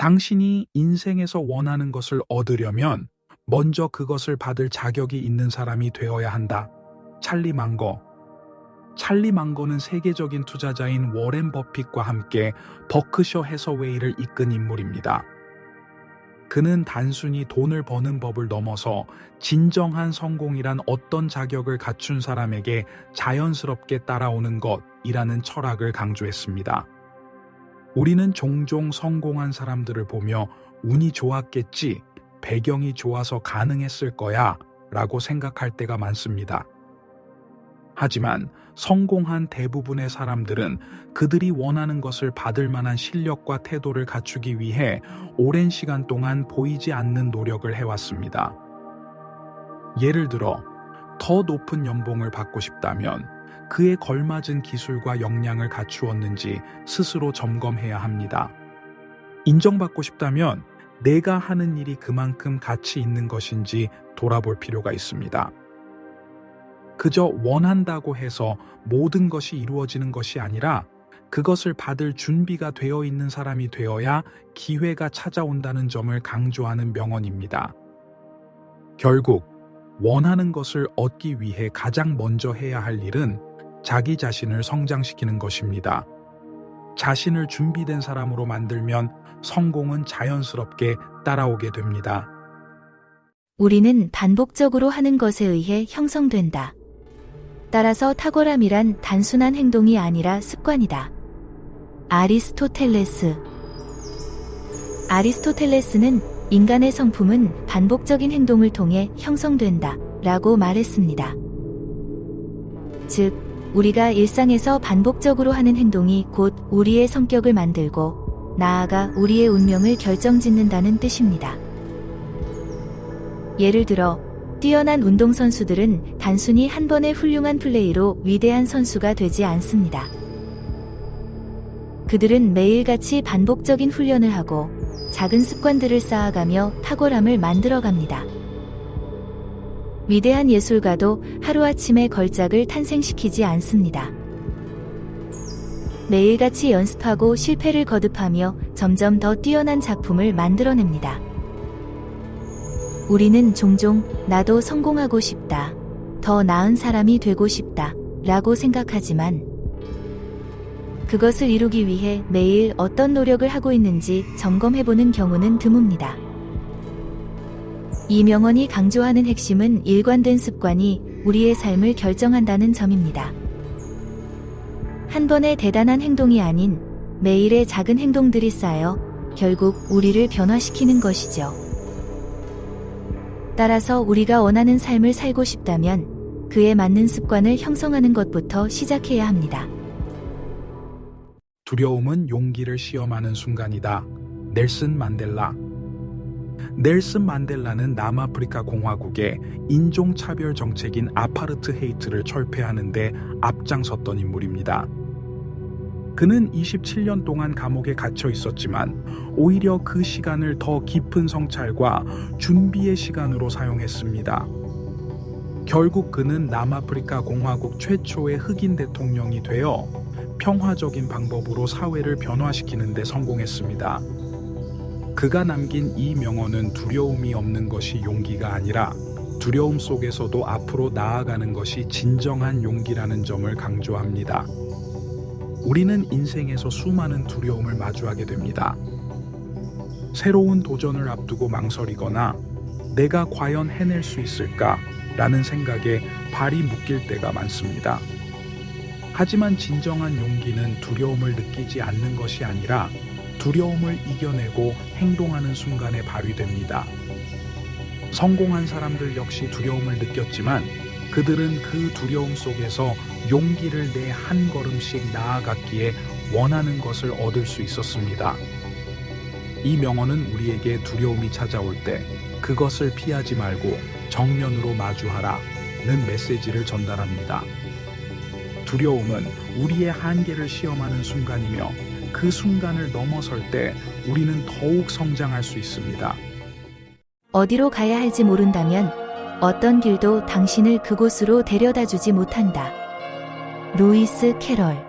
당신이 인생에서 원하는 것을 얻으려면 먼저 그것을 받을 자격이 있는 사람이 되어야 한다. 찰리 망거. 찰리 망거는 세계적인 투자자인 워렌 버핏과 함께 버크셔 해서웨이를 이끈 인물입니다. 그는 단순히 돈을 버는 법을 넘어서 진정한 성공이란 어떤 자격을 갖춘 사람에게 자연스럽게 따라오는 것이라는 철학을 강조했습니다. 우리는 종종 성공한 사람들을 보며 운이 좋았겠지, 배경이 좋아서 가능했을 거야 라고 생각할 때가 많습니다. 하지만 성공한 대부분의 사람들은 그들이 원하는 것을 받을 만한 실력과 태도를 갖추기 위해 오랜 시간 동안 보이지 않는 노력을 해왔습니다. 예를 들어, 더 높은 연봉을 받고 싶다면 그에 걸맞은 기술과 역량을 갖추었는지 스스로 점검해야 합니다. 인정받고 싶다면 내가 하는 일이 그만큼 가치 있는 것인지 돌아볼 필요가 있습니다. 그저 원한다고 해서 모든 것이 이루어지는 것이 아니라 그것을 받을 준비가 되어 있는 사람이 되어야 기회가 찾아온다는 점을 강조하는 명언입니다. 결국 원하는 것을 얻기 위해 가장 먼저 해야 할 일은 자기 자신을 성장시키는 것입니다. 자신을 준비된 사람으로 만들면 성공은 자연스럽게 따라오게 됩니다. 우리는 반복적으로 하는 것에 의해 형성된다. 따라서 탁월함이란 단순한 행동이 아니라 습관이다. 아리스토텔레스는 인간의 성품은 반복적인 행동을 통해 형성된다 라고 말했습니다. 즉, 우리가 일상에서 반복적으로 하는 행동이 곧 우리의 성격을 만들고 나아가 우리의 운명을 결정짓는다는 뜻입니다. 예를 들어, 뛰어난 운동선수들은 단순히 한 번의 훌륭한 플레이로 위대한 선수가 되지 않습니다. 그들은 매일같이 반복적인 훈련을 하고 작은 습관들을 쌓아가며 탁월함을 만들어갑니다. 위대한 예술가도 하루아침에 걸작을 탄생시키지 않습니다. 매일같이 연습하고 실패를 거듭하며 점점 더 뛰어난 작품을 만들어냅니다. 우리는 종종 나도 성공하고 싶다, 더 나은 사람이 되고 싶다 라고 생각하지만 그것을 이루기 위해 매일 어떤 노력을 하고 있는지 점검해보는 경우는 드뭅니다. 이 명언이 강조하는 핵심은 일관된 습관이 우리의 삶을 결정한다는 점입니다. 한 번의 대단한 행동이 아닌 매일의 작은 행동들이 쌓여 결국 우리를 변화시키는 것이죠. 따라서 우리가 원하는 삶을 살고 싶다면 그에 맞는 습관을 형성하는 것부터 시작해야 합니다. 두려움은 용기를 시험하는 순간이다. 넬슨 만델라. 넬슨 만델라는 남아프리카 공화국의 인종차별 정책인 아파르트헤이트를 철폐하는 데 앞장섰던 인물입니다. 그는 27년 동안 감옥에 갇혀 있었지만 오히려 그 시간을 더 깊은 성찰과 준비의 시간으로 사용했습니다. 결국 그는 남아프리카 공화국 최초의 흑인 대통령이 되어 평화적인 방법으로 사회를 변화시키는 데 성공했습니다. 그가 남긴 이 명언은 두려움이 없는 것이 용기가 아니라 두려움 속에서도 앞으로 나아가는 것이 진정한 용기라는 점을 강조합니다. 우리는 인생에서 수많은 두려움을 마주하게 됩니다. 새로운 도전을 앞두고 망설이거나 내가 과연 해낼 수 있을까? 라는 생각에 발이 묶일 때가 많습니다. 하지만 진정한 용기는 두려움을 느끼지 않는 것이 아니라 두려움을 이겨내고 행동하는 순간에 발휘됩니다. 성공한 사람들 역시 두려움을 느꼈지만 그들은 그 두려움 속에서 용기를 내 한 걸음씩 나아갔기에 원하는 것을 얻을 수 있었습니다. 이 명언은 우리에게 두려움이 찾아올 때 그것을 피하지 말고 정면으로 마주하라는 메시지를 전달합니다. 두려움은 우리의 한계를 시험하는 순간이며 그 순간을 넘어설 때 우리는 더욱 성장할 수 있습니다. 어디로 가야 할지 모른다면 어떤 길도 당신을 그곳으로 데려다 주지 못한다. 루이스 캐럴.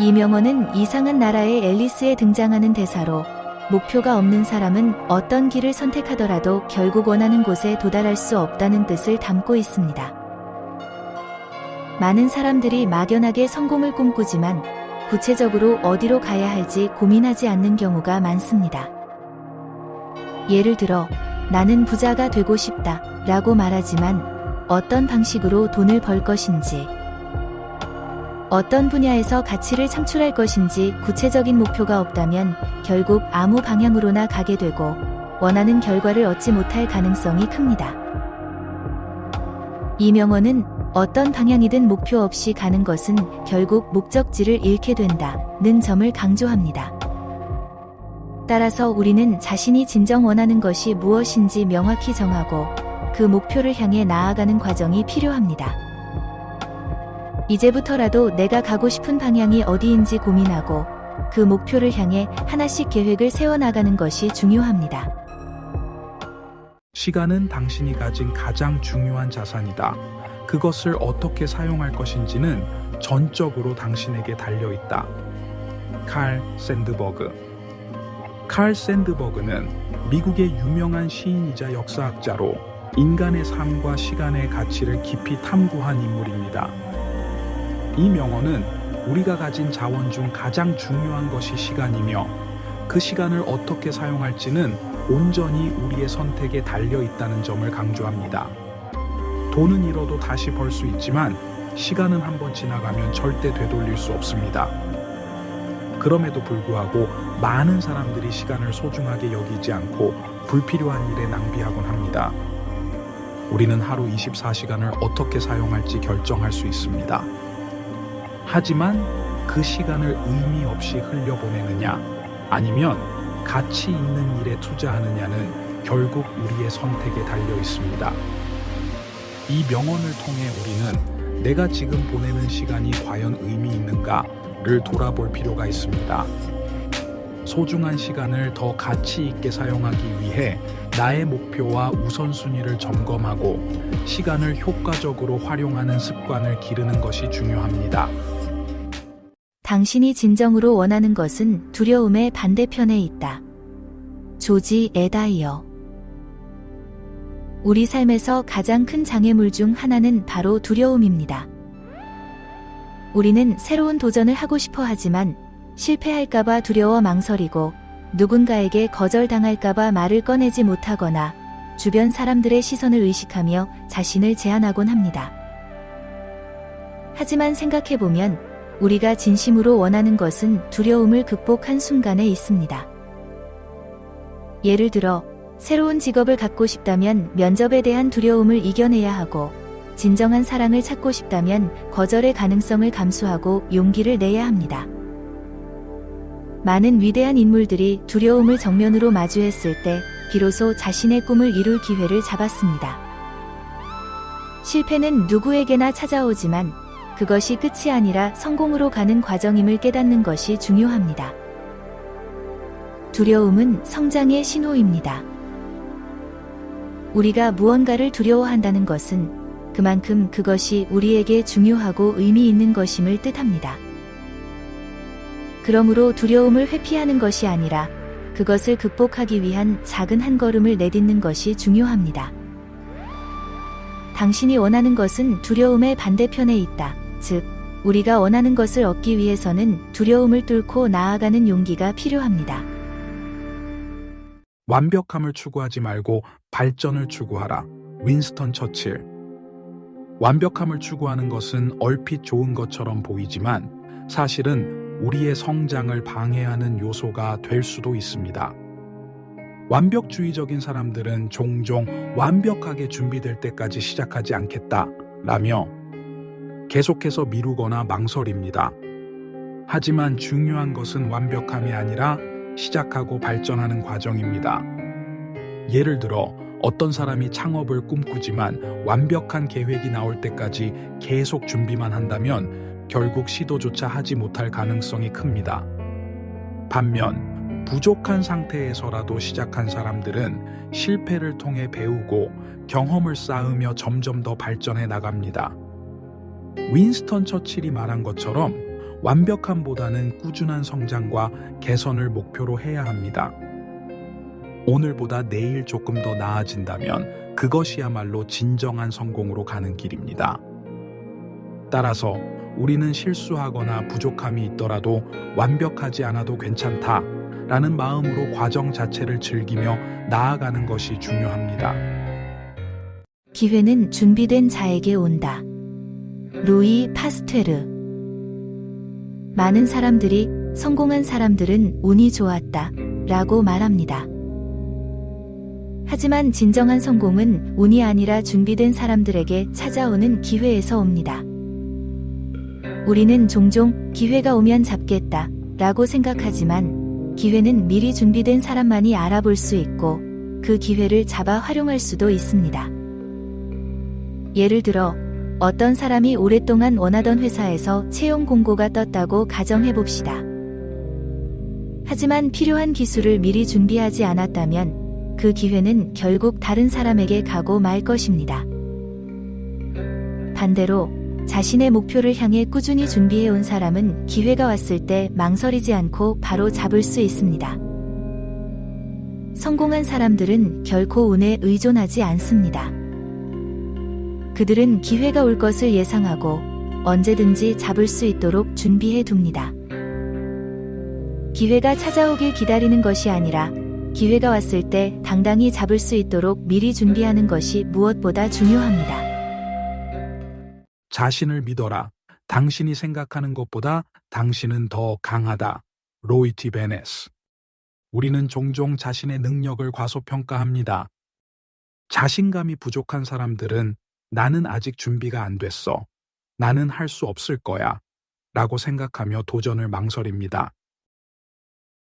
이 명언은 이상한 나라의 앨리스에 등장하는 대사로 목표가 없는 사람은 어떤 길을 선택하더라도 결국 원하는 곳에 도달할 수 없다는 뜻을 담고 있습니다. 많은 사람들이 막연하게 성공을 꿈꾸지만 구체적으로 어디로 가야 할지 고민하지 않는 경우가 많습니다. 예를 들어, 나는 부자가 되고 싶다 라고 말하지만 어떤 방식으로 돈을 벌 것인지, 어떤 분야에서 가치를 창출할 것인지 구체적인 목표가 없다면 결국 아무 방향으로나 가게 되고 원하는 결과를 얻지 못할 가능성이 큽니다. 이 명언은 어떤 방향이든 목표 없이 가는 것은 결국 목적지를 잃게 된다는 점을 강조합니다. 따라서 우리는 자신이 진정 원하는 것이 무엇인지 명확히 정하고 그 목표를 향해 나아가는 과정이 필요합니다. 이제부터라도 내가 가고 싶은 방향이 어디인지 고민하고 그 목표를 향해 하나씩 계획을 세워나가는 것이 중요합니다. 시간은 당신이 가진 가장 중요한 자산이다. 그것을 어떻게 사용할 것인지는 전적으로 당신에게 달려있다. 칼 샌드버그. 칼 샌드버그는 미국의 유명한 시인이자 역사학자로 인간의 삶과 시간의 가치를 깊이 탐구한 인물입니다. 이 명언은 우리가 가진 자원 중 가장 중요한 것이 시간이며 그 시간을 어떻게 사용할지는 온전히 우리의 선택에 달려 있다는 점을 강조합니다. 돈은 잃어도 다시 벌 수 있지만 시간은 한번 지나가면 절대 되돌릴 수 없습니다. 그럼에도 불구하고 많은 사람들이 시간을 소중하게 여기지 않고 불필요한 일에 낭비하곤 합니다. 우리는 하루 24시간을 어떻게 사용할지 결정할 수 있습니다. 하지만 그 시간을 의미 없이 흘려보내느냐 아니면 가치 있는 일에 투자하느냐는 결국 우리의 선택에 달려 있습니다. 이 명언을 통해 우리는 내가 지금 보내는 시간이 과연 의미 있는가를 돌아볼 필요가 있습니다. 소중한 시간을 더 가치 있게 사용하기 위해 나의 목표와 우선순위를 점검하고 시간을 효과적으로 활용하는 습관을 기르는 것이 중요합니다. 당신이 진정으로 원하는 것은 두려움의 반대편에 있다. 조지 에다이어. 우리 삶에서 가장 큰 장애물 중 하나는 바로 두려움입니다. 우리는 새로운 도전을 하고 싶어 하지만 실패할까봐 두려워 망설이고 누군가에게 거절당할까봐 말을 꺼내지 못하거나 주변 사람들의 시선을 의식하며 자신을 제한하곤 합니다. 하지만 생각해보면 우리가 진심으로 원하는 것은 두려움을 극복한 순간에 있습니다. 예를 들어 새로운 직업을 갖고 싶다면 면접에 대한 두려움을 이겨내야 하고 진정한 사랑을 찾고 싶다면 거절의 가능성을 감수하고 용기를 내야 합니다. 많은 위대한 인물들이 두려움을 정면으로 마주했을 때 비로소 자신의 꿈을 이룰 기회를 잡았습니다. 실패는 누구에게나 찾아오지만 그것이 끝이 아니라 성공으로 가는 과정임을 깨닫는 것이 중요합니다. 두려움은 성장의 신호입니다. 우리가 무언가를 두려워한다는 것은 그만큼 그것이 우리에게 중요하고 의미 있는 것임을 뜻합니다. 그러므로 두려움을 회피하는 것이 아니라 그것을 극복하기 위한 작은 한 걸음을 내딛는 것이 중요합니다. 당신이 원하는 것은 두려움의 반대편에 있다. 즉, 우리가 원하는 것을 얻기 위해서는 두려움을 뚫고 나아가는 용기가 필요합니다. 완벽함을 추구하지 말고 발전을 추구하라. 윈스턴 처칠. 완벽함을 추구하는 것은 얼핏 좋은 것처럼 보이지만 사실은 우리의 성장을 방해하는 요소가 될 수도 있습니다. 완벽주의적인 사람들은 종종 완벽하게 준비될 때까지 시작하지 않겠다라며 계속해서 미루거나 망설입니다. 하지만 중요한 것은 완벽함이 아니라 시작하고 발전하는 과정입니다. 예를 들어 어떤 사람이 창업을 꿈꾸지만 완벽한 계획이 나올 때까지 계속 준비만 한다면 결국 시도조차 하지 못할 가능성이 큽니다. 반면 부족한 상태에서라도 시작한 사람들은 실패를 통해 배우고 경험을 쌓으며 점점 더 발전해 나갑니다. 윈스턴 처칠이 말한 것처럼 완벽함보다는 꾸준한 성장과 개선을 목표로 해야 합니다. 오늘보다 내일 조금 더 나아진다면 그것이야말로 진정한 성공으로 가는 길입니다. 따라서 우리는 실수하거나 부족함이 있더라도 완벽하지 않아도 괜찮다라는 마음으로 과정 자체를 즐기며 나아가는 것이 중요합니다. 기회는 준비된 자에게 온다. 루이 파스테르. 많은 사람들이 성공한 사람들은 운이 좋았다 라고 말합니다. 하지만 진정한 성공은 운이 아니라 준비된 사람들에게 찾아오는 기회에서 옵니다. 우리는 종종 기회가 오면 잡겠다 라고 생각하지만 기회는 미리 준비된 사람만이 알아볼 수 있고 그 기회를 잡아 활용할 수도 있습니다. 예를 들어 어떤 사람이 오랫동안 원하던 회사에서 채용 공고가 떴다고 가정해봅시다. 하지만 필요한 기술을 미리 준비하지 않았다면 그 기회는 결국 다른 사람에게 가고 말 것입니다. 반대로 자신의 목표를 향해 꾸준히 준비해온 사람은 기회가 왔을 때 망설이지 않고 바로 잡을 수 있습니다. 성공한 사람들은 결코 운에 의존하지 않습니다. 그들은 기회가 올 것을 예상하고 언제든지 잡을 수 있도록 준비해 둡니다. 기회가 찾아오길 기다리는 것이 아니라 기회가 왔을 때 당당히 잡을 수 있도록 미리 준비하는 것이 무엇보다 중요합니다. 자신을 믿어라. 당신이 생각하는 것보다 당신은 더 강하다. 로이 티 베네스. 우리는 종종 자신의 능력을 과소평가합니다. 자신감이 부족한 사람들은 나는 아직 준비가 안 됐어. 나는 할 수 없을 거야. 라고 생각하며 도전을 망설입니다.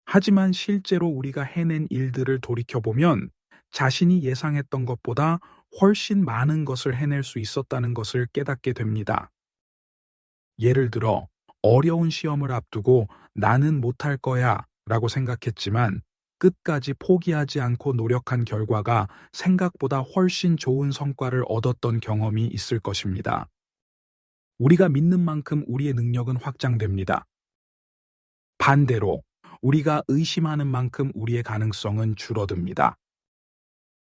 하지만 실제로 우리가 해낸 일들을 돌이켜보면 자신이 예상했던 것보다 훨씬 많은 것을 해낼 수 있었다는 것을 깨닫게 됩니다. 예를 들어 어려운 시험을 앞두고 나는 못할 거야 라고 생각했지만 끝까지 포기하지 않고 노력한 결과가 생각보다 훨씬 좋은 성과를 얻었던 경험이 있을 것입니다. 우리가 믿는 만큼 우리의 능력은 확장됩니다. 반대로 우리가 의심하는 만큼 우리의 가능성은 줄어듭니다.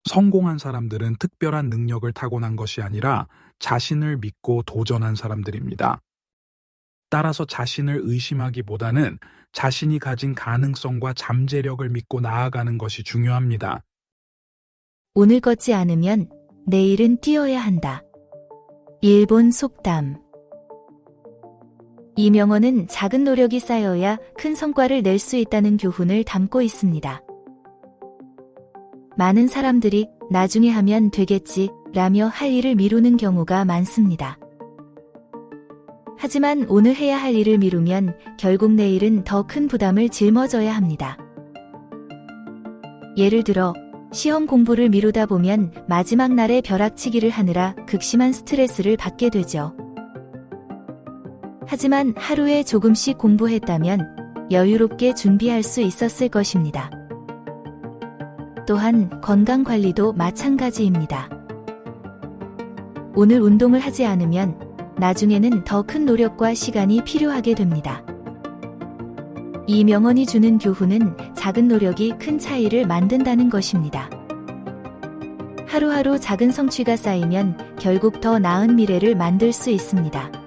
성공한 사람들은 특별한 능력을 타고난 것이 아니라 자신을 믿고 도전한 사람들입니다. 따라서 자신을 의심하기보다는 자신이 가진 가능성과 잠재력을 믿고 나아가는 것이 중요합니다. 오늘 걷지 않으면 내일은 뛰어야 한다. 일본 속담. 이 명언은 작은 노력이 쌓여야 큰 성과를 낼 수 있다는 교훈을 담고 있습니다. 많은 사람들이 나중에 하면 되겠지 라며 할 일을 미루는 경우가 많습니다. 하지만 오늘 해야 할 일을 미루면 결국 내일은 더 큰 부담을 짊어져야 합니다. 예를 들어 시험 공부를 미루다 보면 마지막 날에 벼락치기를 하느라 극심한 스트레스를 받게 되죠. 하지만 하루에 조금씩 공부했다면 여유롭게 준비할 수 있었을 것입니다. 또한 건강 관리도 마찬가지입니다. 오늘 운동을 하지 않으면 나중에는 더 큰 노력과 시간이 필요하게 됩니다. 이 명언이 주는 교훈은 작은 노력이 큰 차이를 만든다는 것입니다. 하루하루 작은 성취가 쌓이면 결국 더 나은 미래를 만들 수 있습니다.